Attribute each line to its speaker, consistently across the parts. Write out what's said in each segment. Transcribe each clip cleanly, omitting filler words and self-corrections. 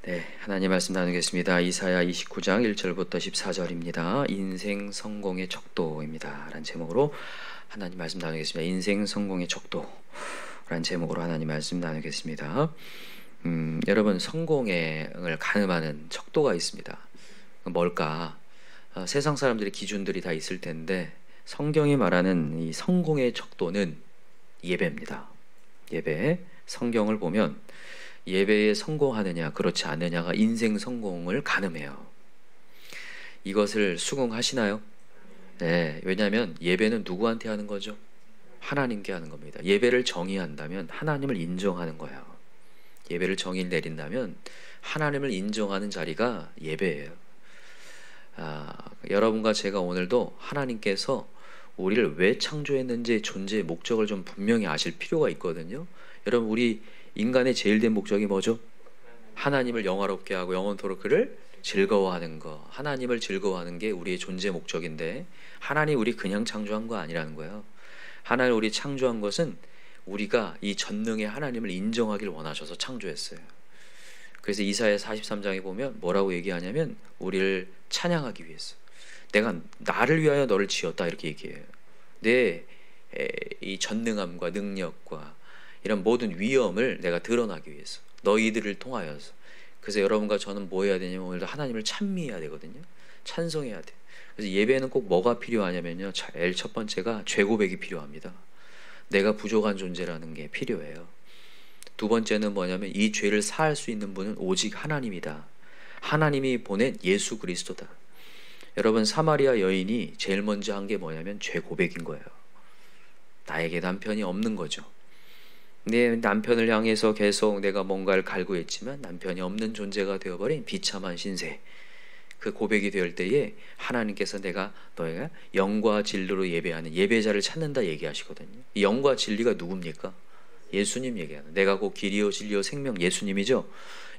Speaker 1: 네, 하나님 말씀 나누겠습니다. 이사야 29장 1절부터 14절입니다. 인생 성공의 척도입니다. 라는 제목으로 하나님 말씀 나누겠습니다. 인생 성공의 척도라는 제목으로 하나님 말씀 나누겠습니다. 여러분, 성공을 가늠하는 척도가 있습니다. 뭘까? 세상 사람들의 기준들이 다 있을 텐데 성경이 말하는 이 성공의 척도는 예배입니다. 예배. 성경을 보면 예배에 성공하느냐 그렇지 않느냐가 인생 성공을 가늠해요. 이것을 수긍하시나요? 네, 왜냐하면 예배는 누구한테 하는 거죠? 하나님께 하는 겁니다. 예배를 정의한다면 하나님을 인정하는 거예요. 예배를 정의를 내린다면 하나님을 인정하는 자리가 예배예요. 여러분과 제가 오늘도 하나님께서 우리를 왜 창조했는지 존재의 목적을 좀 분명히 아실 필요가 있거든요. 여러분, 우리 인간의 제일 된 목적이 뭐죠? 하나님을 영화롭게 하고 영원토록 그를 즐거워하는 거. 하나님을 즐거워하는 게 우리의 존재 목적인데 하나님 우리 그냥 창조한 거 아니라는 거예요. 하나님 우리 창조한 것은 우리가 이 전능의 하나님을 인정하길 원하셔서 창조했어요. 그래서 이사야 43장에 보면 뭐라고 얘기하냐면 우리를 찬양하기 위해서, 내가 나를 위하여 너를 지었다, 이렇게 얘기해요. 내 이 전능함과 능력과 이런 모든 위엄을 내가 드러나기 위해서, 너희들을 통하여서. 그래서 여러분과 저는 뭐 해야 되냐면 오늘도 하나님을 찬미해야 되거든요. 찬송해야 돼. 그래서 예배는 꼭 뭐가 필요하냐면요, 제일 첫 번째가 죄 고백이 필요합니다. 내가 부족한 존재라는 게 필요해요. 두 번째는 뭐냐면 이 죄를 사할 수 있는 분은 오직 하나님이다. 하나님이 보낸 예수 그리스도다. 여러분, 사마리아 여인이 제일 먼저 한 게 뭐냐면 죄 고백인 거예요. 나에게 남편이 없는 거죠. 내 남편을 향해서 계속 내가 뭔가를 갈구했지만 남편이 없는 존재가 되어버린 비참한 신세. 그 고백이 될 때에 하나님께서 내가 너희가 영과 진리로 예배하는 예배자를 찾는다 얘기하시거든요. 이 영과 진리가 누굽니까? 예수님 얘기하는. 내가 곧 길이요 진리요 생명, 예수님이죠.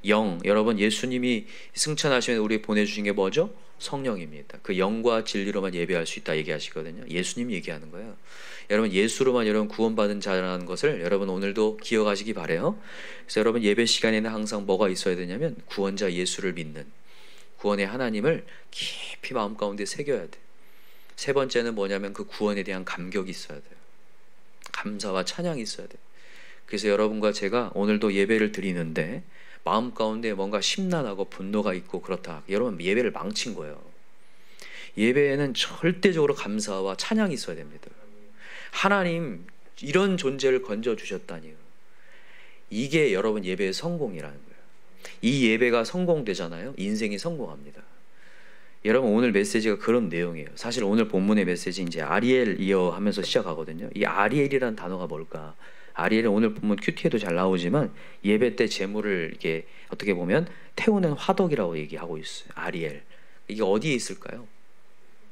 Speaker 1: 영, 여러분, 예수님이 승천하시면 우리 보내주신 게 뭐죠? 성령입니다. 그 영과 진리로만 예배할 수 있다 얘기하시거든요. 예수님 얘기하는 거예요. 여러분, 예수로만 여러분 구원받은 자라는 것을 여러분 오늘도 기억하시기 바래요. 그래서 여러분 예배 시간에는 항상 뭐가 있어야 되냐면 구원자 예수를 믿는, 구원의 하나님을 깊이 마음 가운데 새겨야 돼. 세 번째는 뭐냐면 그 구원에 대한 감격이 있어야 돼요. 감사와 찬양이 있어야 돼요. 그래서 여러분과 제가 오늘도 예배를 드리는데 마음 가운데 뭔가 심란하고 분노가 있고 그렇다, 여러분 예배를 망친 거예요. 예배에는 절대적으로 감사와 찬양이 있어야 됩니다. 하나님 이런 존재를 건져주셨다니요. 이게 여러분 예배의 성공이라는 거예요. 이 예배가 성공되잖아요. 인생이 성공합니다. 여러분, 오늘 메시지가 그런 내용이에요. 사실 오늘 본문의 메시지 이제 아리엘이여 하면서 시작하거든요. 이 아리엘이라는 단어가 뭘까? 아리엘은 오늘 본문 큐티에도 잘 나오지만 예배 때 제물을 이렇게 어떻게 보면 태우는 화덕이라고 얘기하고 있어요. 아리엘. 이게 어디에 있을까요?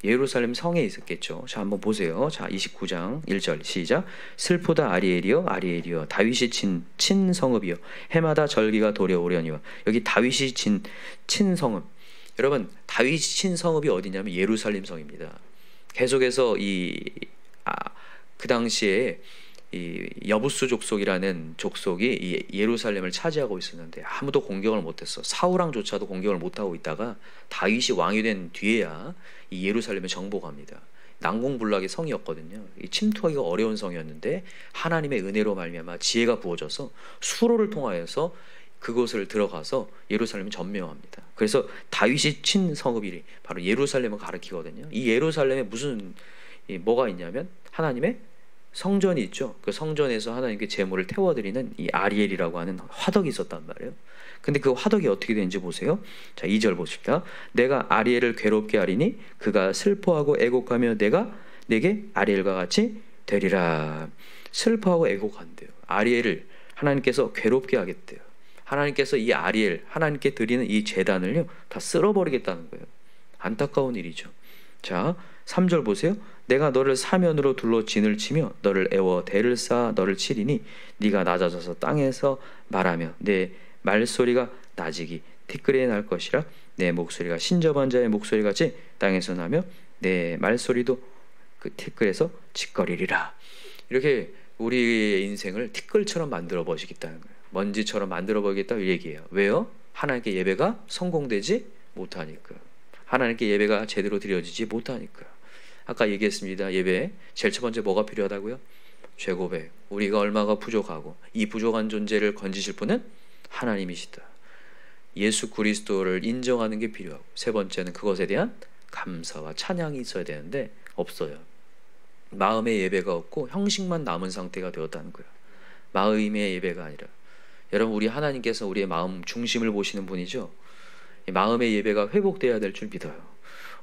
Speaker 1: 예루살렘 성에 있었겠죠. 자, 한번 보세요. 자, 29장 1절 시작. 슬프다 아리엘이여 아리엘이여 다윗이 친 성읍이여 해마다 절기가 도래오려니와. 여기 다윗이 친 성읍. 여러분, 다윗이 친 성읍이 어디냐면 예루살렘 성입니다. 계속해서 그 당시에 이 여부수 족속이라는 족속이 이 예루살렘을 차지하고 있었는데 아무도 공격을 못했어. 사울왕조차도 공격을 못하고 있다가 다윗이 왕이 된 뒤에야 이 예루살렘에 정복합니다. 난공불락의 성이었거든요. 이 침투하기가 어려운 성이었는데 하나님의 은혜로 말미암아 지혜가 부어져서 수로를 통하여서 그곳을 들어가서 예루살렘을 점령합니다. 그래서 다윗이 친 성읍이 바로 예루살렘을 가리키거든요. 이 예루살렘에 무슨 뭐가 있냐면 하나님의 성전이 있죠. 그 성전에서 하나님께 제물을 태워드리는 이 아리엘이라고 하는 화덕이 있었단 말이에요. 근데 그 화덕이 어떻게 되는지 보세요. 자, 2절 보십시다. 내가 아리엘을 괴롭게 하리니 그가 슬퍼하고 애곡하며 내가 내게 아리엘과 같이 되리라. 슬퍼하고 애곡한대요. 아리엘을 하나님께서 괴롭게 하겠대요. 하나님께서 이 아리엘, 하나님께 드리는 이 제단을요 다 쓸어버리겠다는 거예요. 안타까운 일이죠. 자, 3절 보세요. 내가 너를 사면으로 둘러 진을 치며 너를 애워 대를 쌓아 너를 치리니 네가 낮아져서 땅에서 말하며 내 말소리가 낮이기 티끌에 날 것이라. 내 목소리가 신접한 자의 목소리같이 땅에서 나며 내 말소리도 그 티끌에서 짓거리리라. 이렇게 우리의 인생을 티끌처럼 만들어 버리겠다는 거예요. 먼지처럼 만들어 버리겠다고 얘기해요. 왜요? 하나님께 예배가 성공되지 못하니까. 하나님께 예배가 제대로 드려지지 못하니까. 아까 얘기했습니다. 예배에 제일 첫 번째 뭐가 필요하다고요? 죄고백. 우리가 얼마가 부족하고 이 부족한 존재를 건지실 분은 하나님이시다. 예수 그리스도를 인정하는 게 필요하고, 세 번째는 그것에 대한 감사와 찬양이 있어야 되는데 없어요. 마음의 예배가 없고 형식만 남은 상태가 되었다는 거예요. 마음의 예배가 아니라. 여러분, 우리 하나님께서 우리의 마음 중심을 보시는 분이죠. 마음의 예배가 회복돼야 될 줄 믿어요.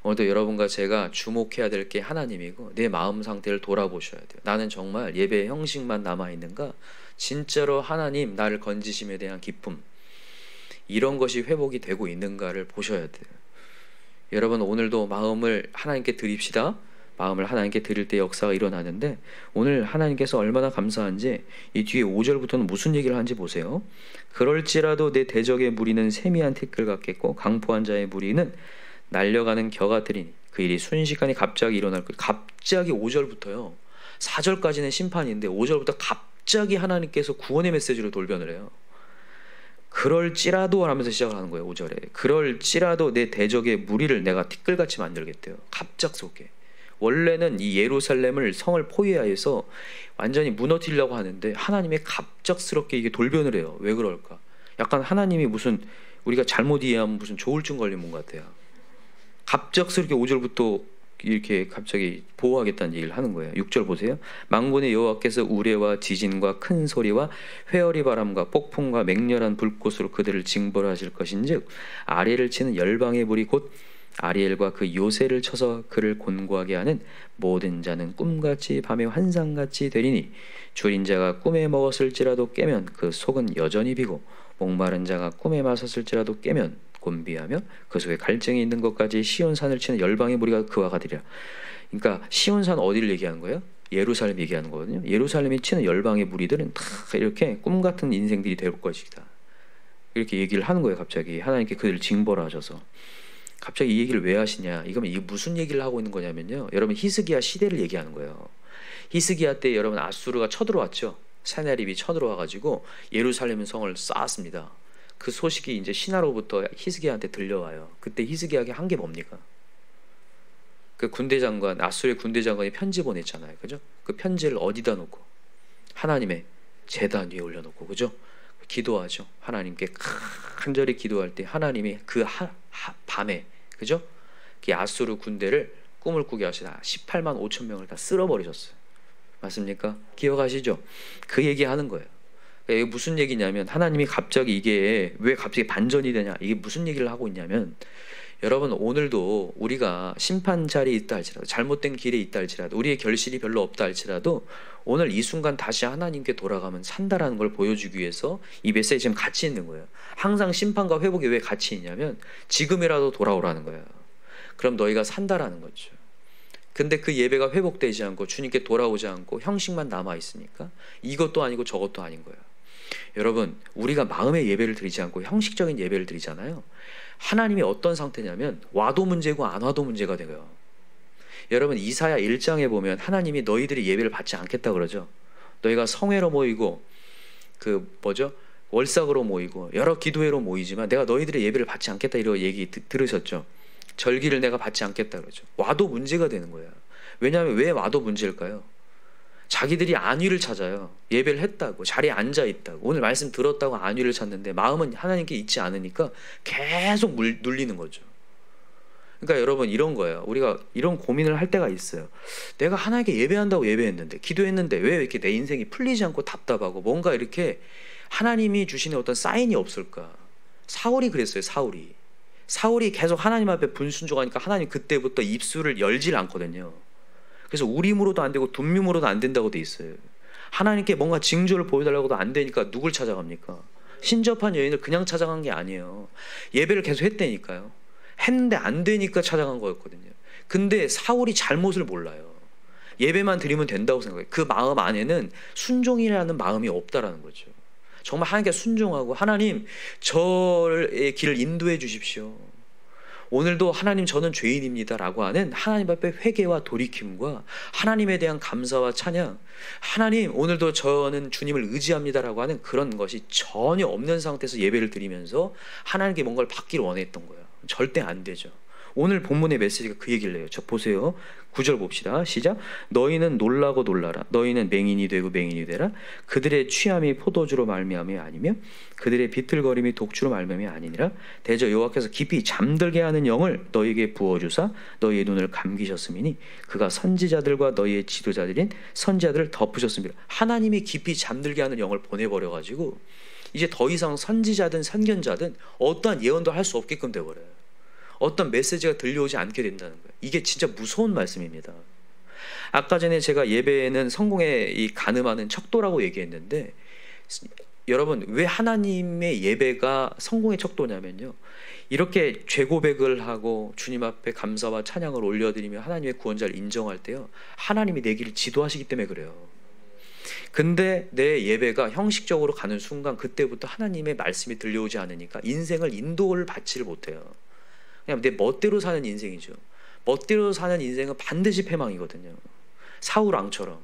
Speaker 1: 오늘도 여러분과 제가 주목해야 될 게 하나님이고 내 마음 상태를 돌아보셔야 돼요. 나는 정말 예배의 형식만 남아있는가? 진짜로 하나님 나를 건지심에 대한 기쁨, 이런 것이 회복이 되고 있는가를 보셔야 돼요. 여러분, 오늘도 마음을 하나님께 드립시다. 마음을 하나님께 드릴 때 역사가 일어나는데, 오늘 하나님께서 얼마나 감사한지 이 뒤에 5절부터는 무슨 얘기를 하는지 보세요. 그럴지라도 내 대적의 무리는 세미한 티끌 같겠고 강포한 자의 무리는 날려가는 겨 같으리니 그 일이 순식간에 갑자기 일어날 거예요. 갑자기 5절부터요. 4절까지는 심판인데 5절부터 갑자기 하나님께서 구원의 메시지로 돌변을 해요. 그럴지라도 하면서 시작을 하는 거예요. 5절에 그럴지라도 내 대적의 무리를 내가 티끌같이 만들겠대요. 갑작스럽게. 원래는 이 예루살렘을 성을 포위하여서 완전히 무너뜨리려고 하는데 하나님이 갑작스럽게 이게 돌변을 해요. 왜 그럴까? 약간 하나님이 무슨 우리가 잘못 이해하면 무슨 조울증 걸린 분 같아요. 갑작스럽게 5절부터 이렇게 갑자기 보호하겠다는 얘기를 하는 거예요. 6절 보세요. 만군의 여호와께서 우레와 지진과 큰 소리와 회오리 바람과 폭풍과 맹렬한 불꽃으로 그들을 징벌하실 것인즉 아리엘을 치는 열방의 불이 곧 아리엘과 그 요새를 쳐서 그를 곤고하게 하는 모든 자는 꿈같이 밤의 환상같이 되리니 줄인 자가 꿈에 먹었을지라도 깨면 그 속은 여전히 비고 목마른 자가 꿈에 마셨을지라도 깨면 곤비하며 그 속에 갈증이 있는 것까지 시온산을 치는 열방의 무리가 그와 같으리라. 그러니까 시온산 어디를 얘기하는 거예요? 예루살렘 얘기하는 거거든요. 예루살렘이 치는 열방의 무리들은 다 이렇게 꿈같은 인생들이 될 것이다. 이렇게 얘기를 하는 거예요. 갑자기 하나님께 그들을 징벌하셔서. 갑자기 이 얘기를 왜 하시냐? 이거면 이게 무슨 얘기를 하고 있는 거냐면요. 여러분, 히스기야 시대를 얘기하는 거예요. 히스기야 때 여러분 아수르가 쳐들어왔죠. 세나립이 쳐들어와가지고 예루살렘 성을 쌓았습니다. 그 소식이 이제 신하로부터 히스기야한테 들려와요. 그때 히스기야에게 한 게 뭡니까? 그 군대 장관, 아수르의 군대 장관이 편지 보냈잖아요. 그죠? 그 편지를 어디다 놓고? 하나님의 제단 위에 올려놓고, 그죠? 기도하죠. 하나님께 간절히 기도할 때 하나님이 그 밤에, 그죠? 그 아수르 군대를 꿈을 꾸게 하시다 18만 5천 명을 다 쓸어버리셨어요. 맞습니까? 기억하시죠? 그 얘기하는 거예요. 이게 무슨 얘기냐면 하나님이 갑자기 이게 왜 갑자기 반전이 되냐, 이게 무슨 얘기를 하고 있냐면, 여러분 오늘도 우리가 심판 자리에 있다 할지라도, 잘못된 길에 있다 할지라도, 우리의 결실이 별로 없다 할지라도 오늘 이 순간 다시 하나님께 돌아가면 산다라는 걸 보여주기 위해서 이 메시지 지금 같이 있는 거예요. 항상 심판과 회복이 왜 같이 있냐면 지금이라도 돌아오라는 거예요. 그럼 너희가 산다라는 거죠. 근데 그 예배가 회복되지 않고 주님께 돌아오지 않고 형식만 남아있으니까 이것도 아니고 저것도 아닌 거예요. 여러분, 우리가 마음의 예배를 드리지 않고 형식적인 예배를 드리잖아요. 하나님이 어떤 상태냐면 와도 문제고 안 와도 문제가 돼요. 여러분, 이사야 1장에 보면 하나님이 너희들이 예배를 받지 않겠다 그러죠. 너희가 성회로 모이고 월삭으로 모이고 여러 기도회로 모이지만 내가 너희들의 예배를 받지 않겠다, 이런 얘기 들으셨죠? 절기를 내가 받지 않겠다 그러죠. 와도 문제가 되는 거예요. 왜냐하면 왜 와도 문제일까요? 자기들이 안위를 찾아요. 예배를 했다고, 자리에 앉아 있다고, 오늘 말씀 들었다고 안위를 찾는데 마음은 하나님께 있지 않으니까 계속 눌리는 거죠. 그러니까 여러분, 이런 거예요. 우리가 이런 고민을 할 때가 있어요. 내가 하나님께 예배한다고 예배했는데, 기도했는데 왜 이렇게 내 인생이 풀리지 않고 답답하고 뭔가 이렇게 하나님이 주시는 어떤 사인이 없을까? 사울이 그랬어요. 사울이 계속 하나님 앞에 분순종하니까 하나님 그때부터 입술을 열질 않거든요. 그래서 우림으로도 안 되고 둠밈으로도 안 된다고 돼 있어요. 하나님께 뭔가 징조를 보여달라고도 안 되니까 누굴 찾아갑니까? 신접한 여인을 그냥 찾아간 게 아니에요. 예배를 계속 했다니까요. 했는데 안 되니까 찾아간 거였거든요. 근데 사울이 잘못을 몰라요. 예배만 드리면 된다고 생각해요. 그 마음 안에는 순종이라는 마음이 없다라는 거죠. 정말 하나님께 순종하고, 하나님 저의 길을 인도해 주십시오. 오늘도 하나님 저는 죄인입니다라고 하는 하나님 앞에 회개와 돌이킴과 하나님에 대한 감사와 찬양, 하나님 오늘도 저는 주님을 의지합니다라고 하는 그런 것이 전혀 없는 상태에서 예배를 드리면서 하나님께 뭔가를 받기를 원했던 거예요. 절대 안 되죠. 오늘 본문의 메시지가 그 얘기를 해요. 저 보세요. 9절 봅시다. 시작. 너희는 놀라고 놀라라. 너희는 맹인이 되고 맹인이 되라. 그들의 취함이 포도주로 말미암이 아니며 그들의 비틀거림이 독주로 말미암이 아니니라. 대저 여호와께서 깊이 잠들게 하는 영을 너희에게 부어주사 너희의 눈을 감기셨음이니 그가 선지자들과 너희의 지도자들인 선지자들을 덮으셨습니다. 하나님이 깊이 잠들게 하는 영을 보내버려가지고 이제 더 이상 선지자든 선견자든 어떠한 예언도 할 수 없게끔 돼버려요. 어떤 메시지가 들려오지 않게 된다는 거예요. 이게 진짜 무서운 말씀입니다. 아까 전에 제가 예배에는 성공에 이 간음하는 척도라고 얘기했는데, 여러분 왜 하나님의 예배가 성공의 척도냐면요, 이렇게 죄 고백을 하고 주님 앞에 감사와 찬양을 올려드리며 하나님의 구원자를 인정할 때요, 하나님이 내 길을 지도하시기 때문에 그래요. 근데 내 예배가 형식적으로 가는 순간 그때부터 하나님의 말씀이 들려오지 않으니까 인생을 인도를 받지를 못해요. 그냥 내 멋대로 사는 인생이죠. 멋대로 사는 인생은 반드시 패망이거든요. 사울 왕처럼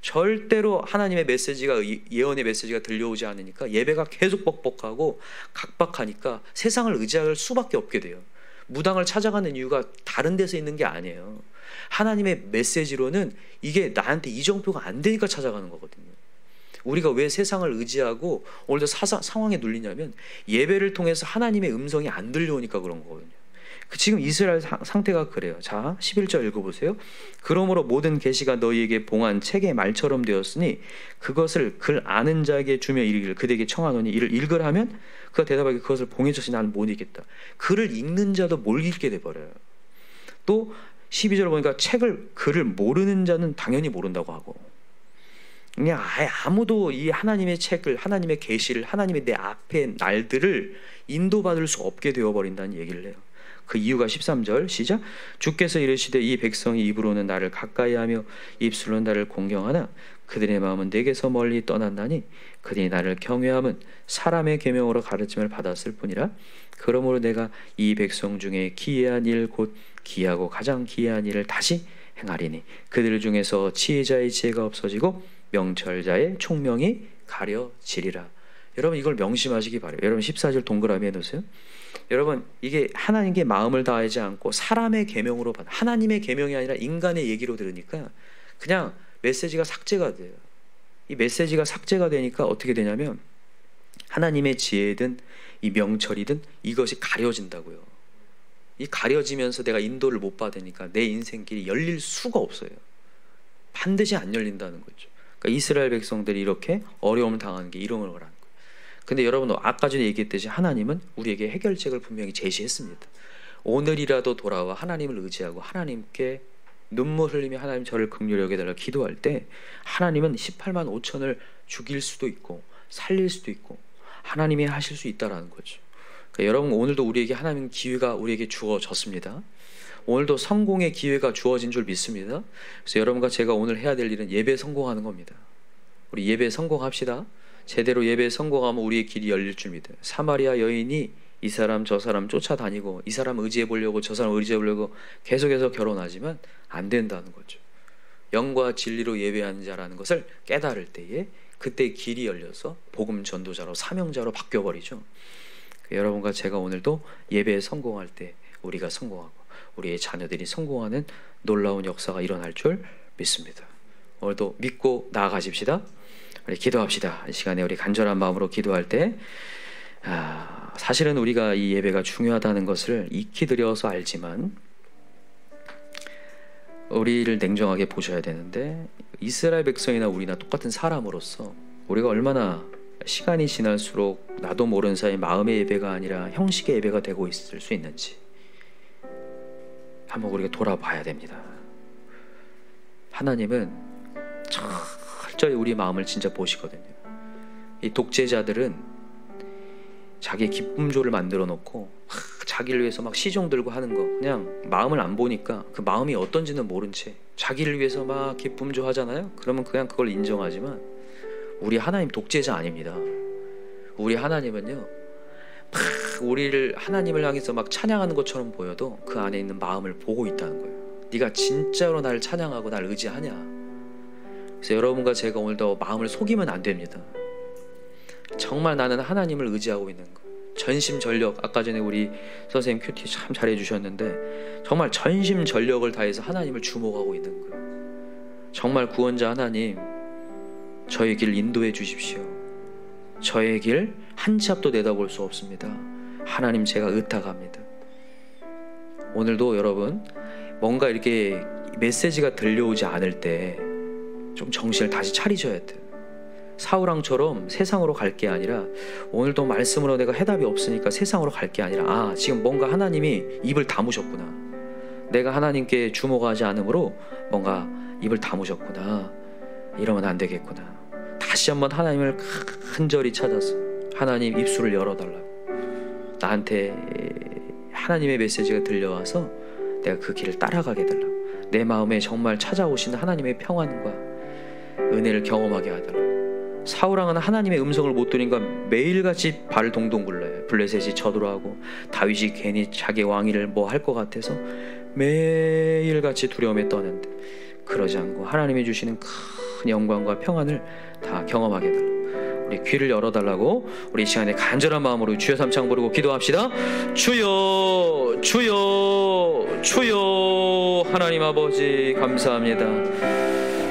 Speaker 1: 절대로 하나님의 메시지가, 예언의 메시지가 들려오지 않으니까 예배가 계속 뻑뻑하고 각박하니까 세상을 의지할 수밖에 없게 돼요. 무당을 찾아가는 이유가 다른 데서 있는 게 아니에요. 하나님의 메시지로는 이게 나한테 이정표가 안 되니까 찾아가는 거거든요. 우리가 왜 세상을 의지하고 오늘도 상황에 눌리냐면 예배를 통해서 하나님의 음성이 안 들려오니까 그런 거거든요. 지금 이스라엘 상태가 그래요. 자, 11절 읽어보세요. 그러므로 모든 계시가 너희에게 봉한 책의 말처럼 되었으니 그것을 글 아는 자에게 주며 이르기를 그대에게 청하노니 이를 읽으라 하면 그가 대답하기를 그것을 봉해줬으니 나는 못 읽겠다. 글을 읽는 자도 못 읽게 돼버려요. 또 12절 보니까 글을 모르는 자는 당연히 모른다고 하고, 그냥 아예 아무도 이 하나님의 책을, 하나님의 계시를, 하나님의 내 앞의 날들을 인도받을 수 없게 되어버린다는 얘기를 해요. 그 이유가 13절 시작. 주께서 이르시되 이 백성이 입으로는 나를 가까이하며 입술로는 나를 공경하나 그들의 마음은 내게서 멀리 떠났나니 그들이 나를 경외함은 사람의 계명으로 가르침을 받았을 뿐이라. 그러므로 내가 이 백성 중에 기이한 일 곧 기이하고 가장 기이한 일을 다시 행하리니 그들 중에서 지혜자의 지혜가 없어지고 명철자의 총명이 가려지리라. 여러분 이걸 명심하시기 바라요. 여러분 14절 동그라미 해놓으세요. 여러분 이게 하나님께 마음을 다하지 않고 사람의 계명으로 받아, 하나님의 계명이 아니라 인간의 얘기로 들으니까 그냥 메시지가 삭제가 돼요. 이 메시지가 삭제가 되니까 어떻게 되냐면 하나님의 지혜든 이 명철이든 이것이 가려진다고요. 이 가려지면서 내가 인도를 못 받으니까 내 인생길이 열릴 수가 없어요. 반드시 안 열린다는 거죠. 그러니까 이스라엘 백성들이 이렇게 어려움을 당하는 게 이런 거라는 거예요. 근데 여러분 아까 전에 얘기했듯이 하나님은 우리에게 해결책을 분명히 제시했습니다. 오늘이라도 돌아와 하나님을 의지하고 하나님께 눈물 흘리며 하나님 저를 긍휼히 여겨달라 기도할 때 하나님은 18만 5천을 죽일 수도 있고 살릴 수도 있고 하나님이 하실 수 있다라는 거죠. 그러니까 여러분 오늘도 우리에게 하나님 기회가 우리에게 주어졌습니다. 오늘도 성공의 기회가 주어진 줄 믿습니다. 그래서 여러분과 제가 오늘 해야 될 일은 예배 성공하는 겁니다. 우리 예배 성공합시다. 제대로 예배에 성공하면 우리의 길이 열릴 줄 믿어요. 사마리아 여인이 이 사람 저 사람 쫓아다니고 이 사람 의지해 보려고 저 사람 의지해 보려고 계속해서 결혼하지만 안 된다는 거죠. 영과 진리로 예배하는 자라는 것을 깨달을 때에 그때 길이 열려서 복음 전도자로 사명자로 바뀌어버리죠. 여러분과 제가 오늘도 예배에 성공할 때 우리가 성공하고 우리의 자녀들이 성공하는 놀라운 역사가 일어날 줄 믿습니다. 오늘도 믿고 나아가십시다. 우리 기도합시다. 이 시간에 우리 간절한 마음으로 기도할 때 사실은 우리가 이 예배가 중요하다는 것을 익히 들여서 알지만 우리를 냉정하게 보셔야 되는데 이스라엘 백성이나 우리나 똑같은 사람으로서 우리가 얼마나 시간이 지날수록 나도 모르는 사이 마음의 예배가 아니라 형식의 예배가 되고 있을 수 있는지 한번 우리가 돌아봐야 됩니다. 하나님은 철저히 우리 마음을 진짜 보시거든요. 이 독재자들은 자기 기쁨조를 만들어 놓고 자기를 위해서 막 시종 들고 하는 거 그냥 마음을 안 보니까 그 마음이 어떤지는 모른 채 자기를 위해서 막 기쁨조 하잖아요. 그러면 그냥 그걸 인정하지만 우리 하나님 독재자 아닙니다. 우리 하나님은요 우리를 하나님을 향해서 막 찬양하는 것처럼 보여도 그 안에 있는 마음을 보고 있다는 거예요. 네가 진짜로 나를 찬양하고 나를 의지하냐. 그래서 여러분과 제가 오늘도 마음을 속이면 안 됩니다. 정말 나는 하나님을 의지하고 있는 거. 전심전력, 아까 전에 우리 선생님 큐티 참 잘해 주셨는데 정말 전심전력을 다해서 하나님을 주목하고 있는 거예요. 정말 구원자 하나님, 저의 길 인도해 주십시오. 저의 길 한 치 앞도 내다볼 수 없습니다. 하나님, 제가 의탁합니다. 오늘도 여러분 뭔가 이렇게 메시지가 들려오지 않을 때 좀 정신을 다시 차리셔야 돼요. 사울왕처럼 세상으로 갈 게 아니라, 오늘도 말씀으로 내가 해답이 없으니까 세상으로 갈 게 아니라, 아, 지금 뭔가 하나님이 입을 다무셨구나. 내가 하나님께 주목하지 않으므로 뭔가 입을 다무셨구나. 이러면 안 되겠구나. 다시 한번 하나님을 간절히 찾아서 하나님 입술을 열어달라고, 나한테 하나님의 메시지가 들려와서 내가 그 길을 따라가게 해달라고, 내 마음에 정말 찾아오신 하나님의 평안과 은혜를 경험하게 해달라고. 사울왕은 하나님의 음성을 못 들으니까 매일같이 발을 동동 굴러요. 블레셋이 쳐들어가고 다윗이 괜히 자기 왕위를 뭐 할 것 같아서 매일같이 두려움에 떠는데, 그러지 않고 하나님이 주시는 큰 영광과 평안을 다 경험하게 해달라고, 우리 귀를 열어달라고 우리 이 시간에 간절한 마음으로 주여 삼창 부르고 기도합시다. 주여, 주여, 주여. 하나님 아버지 감사합니다.